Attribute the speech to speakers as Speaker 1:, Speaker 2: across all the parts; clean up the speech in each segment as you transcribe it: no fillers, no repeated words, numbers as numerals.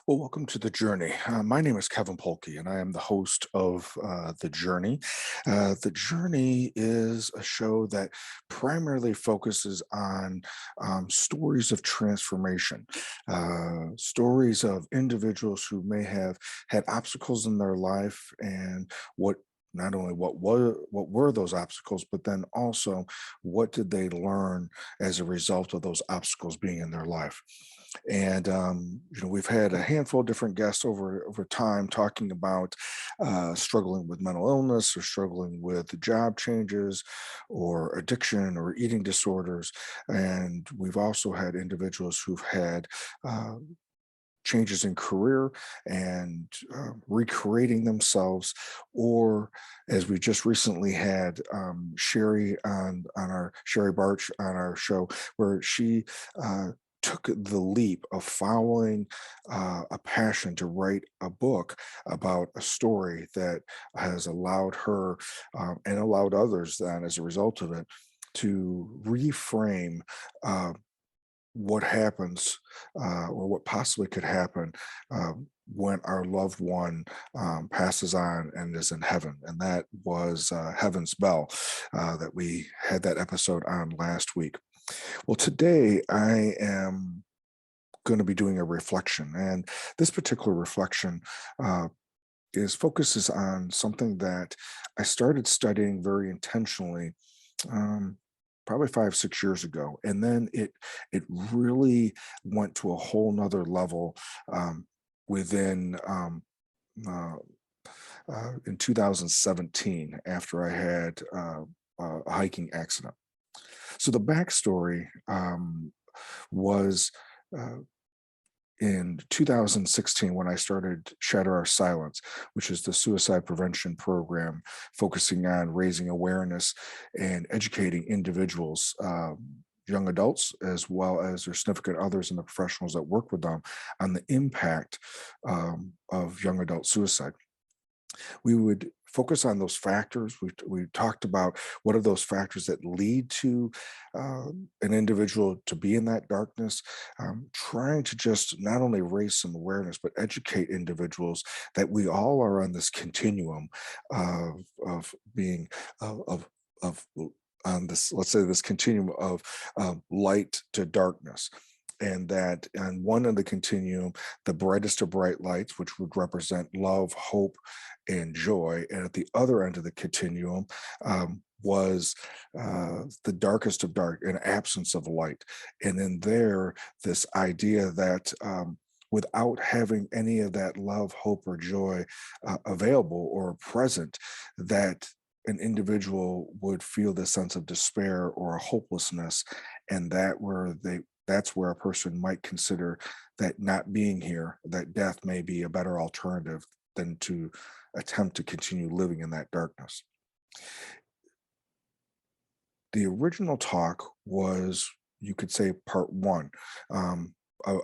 Speaker 1: Well, welcome to The Journey. My name is Kevin Polky, and I am the host of The Journey. The Journey is a show that primarily focuses on stories of transformation, stories of individuals who may have had obstacles in their life, and what not only what were those obstacles, but then also what did they learn as a result of those obstacles being in their life. And we've had a handful of different guests over time talking about struggling with mental illness or struggling with job changes or addiction or eating disorders. And we've also had individuals who've had uh, changes in career and recreating themselves, or as we just recently had Sherry on our Sherry Barch on our show, where she took the leap of following a passion to write a book about a story that has allowed her and allowed others then as a result of it to reframe uh, what happens or what possibly could happen when our loved one passes on and is in heaven. And that was Heaven's Bell that we had that episode on last week. Well, today I am going to be doing a reflection, and this particular reflection is focuses on something that I started studying very intentionally. Um, Probably 5 6 years ago, and then it really went to a whole nother level within uh, in 2017 after I had a hiking accident. So the backstory was uh, in 2016 when I started Shatter Our Silence, which is the suicide prevention program focusing on raising awareness and educating individuals, young adults, as well as their significant others and the professionals that work with them on the impact of young adult suicide. We would focus on those factors. We talked about what are those factors that lead to an individual to be in that darkness, trying to just not only raise some awareness, but educate individuals that we all are on this continuum of being, of on this, let's say, this continuum of light to darkness, and that on one of the continuum, the brightest of bright lights, which would represent love, hope, and joy, and at the other end of the continuum was the darkest of dark, an absence of light. And in there, this idea that without having any of that love, hope, or joy available or present, that an individual would feel this sense of despair or a hopelessness, and that's where a person might consider that not being here, that death may be a better alternative than to attempt to continue living in that darkness. The original talk was, you could say, part one,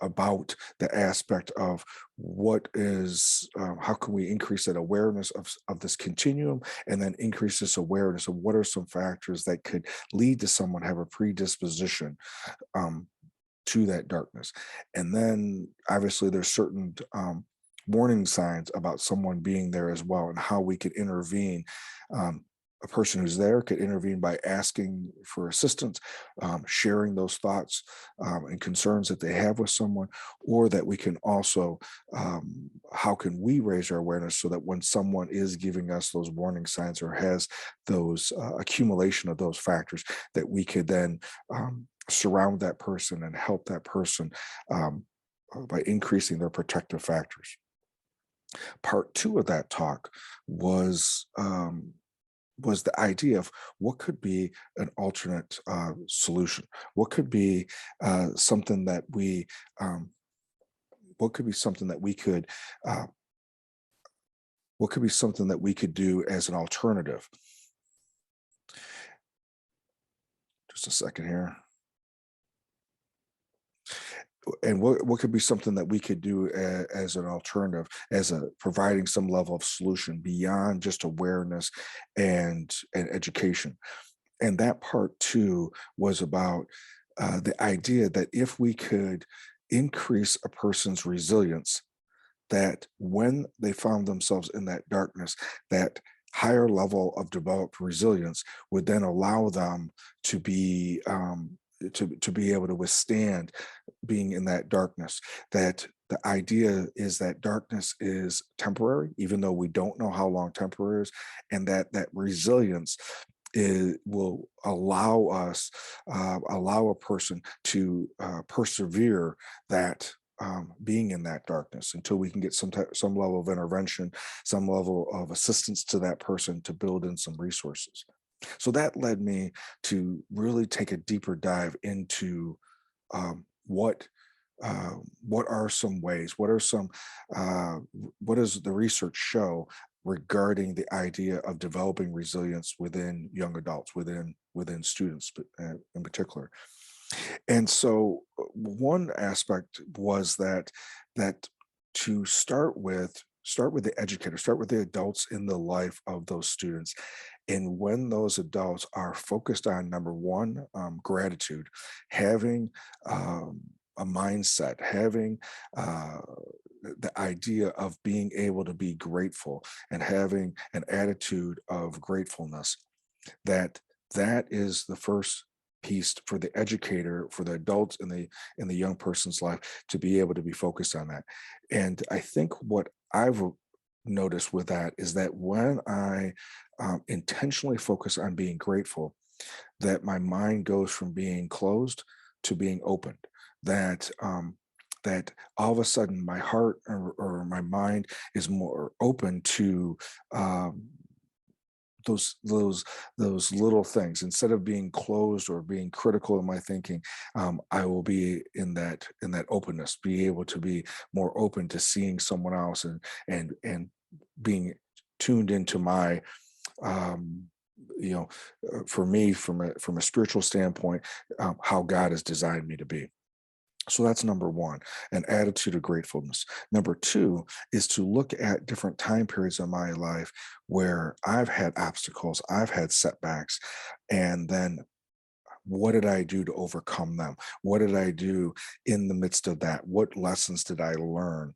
Speaker 1: about the aspect of what is, how can we increase that awareness of this continuum, and then increase this awareness of what are some factors that could lead to someone have a predisposition um, to that darkness. And then obviously there's certain warning signs about someone being there as well, and how we could intervene. A person who's there could intervene by asking for assistance, sharing those thoughts and concerns that they have with someone, or that we can also, how can we raise our awareness so that when someone is giving us those warning signs or has those accumulation of those factors, that we could then surround that person and help that person by increasing their protective factors. Part two of that talk was the idea of what could be an alternate solution. What could be something that we what could be something that we could uh, what could be something that we could do as an alternative. Just a second here. And what could be something that we could do as an alternative, as a providing some level of solution beyond just awareness and education. And that part too was about the idea that if we could increase a person's resilience, that when they found themselves in that darkness, that higher level of developed resilience would then allow them to be to be able to withstand being in that darkness. That the idea is that darkness is temporary, even though we don't know how long temporary is, and that that resilience will allow us, allow a person to persevere that being in that darkness until we can get some level of intervention, some level of assistance to that person to build in some resources. So that led me to really take a deeper dive into what what are some ways, what are some what does the research show regarding the idea of developing resilience within young adults, within students in particular. And so one aspect was that to start with the educator, start with the adults in the life of those students. And when those adults are focused on number one, gratitude, having a mindset, having the idea of being able to be grateful and having an attitude of gratefulness, that that is the first piece for the educator, for the adults in the young person's life, to be able to be focused on that. And I think what I've noticed with that is that when I intentionally focus on being grateful, that my mind goes from being closed to being opened. That that all of a sudden my heart or my mind is more open to um, those little things. Instead of being closed or being critical in my thinking, I will be in that openness, be able to be more open to seeing someone else, and being tuned into my um you know for me, from a spiritual standpoint, how God has designed me to be. So that's number one, an attitude of gratefulness. Number two is to look at different time periods in my life where I've had obstacles, I've had setbacks, and then what did I do to overcome them? What did I do in the midst of that? What lessons did I learn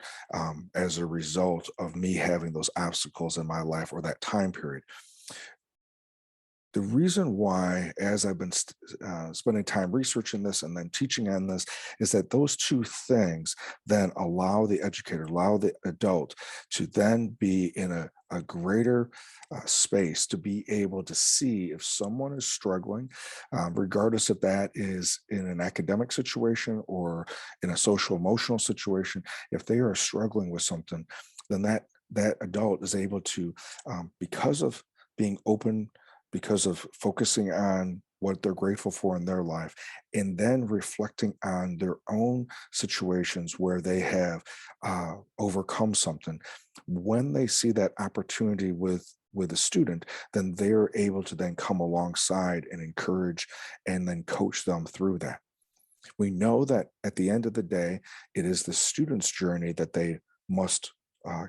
Speaker 1: as a result of me having those obstacles in my life or that time period? The reason why, as I've been spending time researching this and then teaching on this, is that those two things then allow the educator, allow the adult to then be in a greater space to be able to see if someone is struggling, regardless if that is in an academic situation or in a social emotional situation. If they are struggling with something, then that adult is able to, because of being open, because of focusing on what they're grateful for in their life, and then reflecting on their own situations where they have overcome something. When they see that opportunity with a student, then they're able to then come alongside and encourage and then coach them through that. We know that at the end of the day, it is the student's journey that they must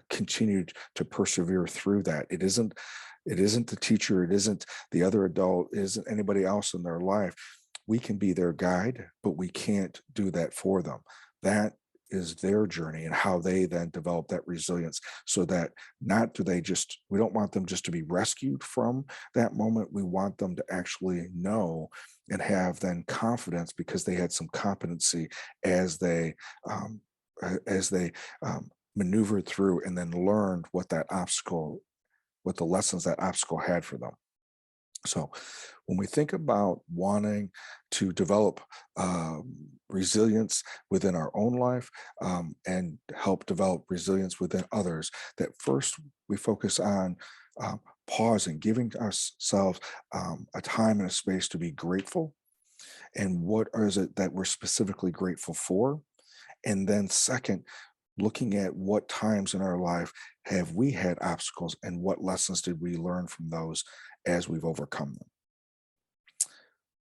Speaker 1: continue to persevere through. That it isn't the teacher, it isn't the other adult, it isn't anybody else in their life. We can be their guide, but we can't do that for them. That is their journey and how they then develop that resilience, so that not do they just we don't want them just to be rescued from that moment. We want them to actually know and have then confidence, because they had some competency as they um, as they maneuvered through and then learned what the lessons that obstacle had for them. So, when we think about wanting to develop resilience within our own life, and help develop resilience within others, that first we focus on pausing, giving ourselves a time and a space to be grateful. And what is it that we're specifically grateful for? And then, second, looking at what times in our life have we had obstacles and what lessons did we learn from those as we've overcome them.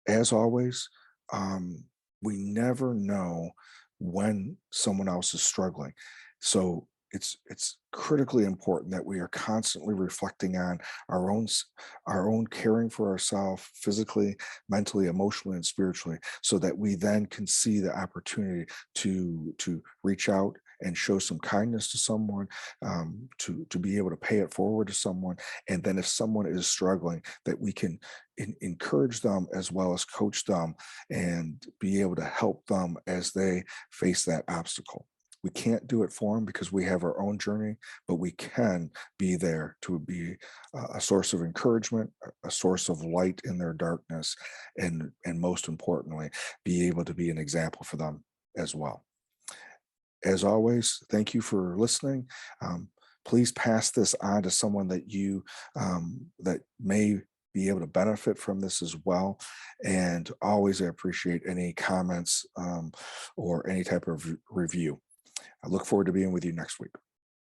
Speaker 1: As always, um, we never know when someone else is struggling. So it's critically important that we are constantly reflecting on our own caring for ourselves physically, mentally, emotionally, and spiritually, so that we then can see the opportunity to reach out and show some kindness to someone, to be able to pay it forward to someone. And then if someone is struggling, that we can encourage them as well as coach them and be able to help them as they face that obstacle. We can't do it for them because we have our own journey, but we can be there to be a source of encouragement, a source of light in their darkness, and most importantly, be able to be an example for them as well. As always, thank you for listening. Um, Please pass this on to someone that you that may be able to benefit from this as well. And always, I appreciate any comments or any type of review. I look forward to being with you next week.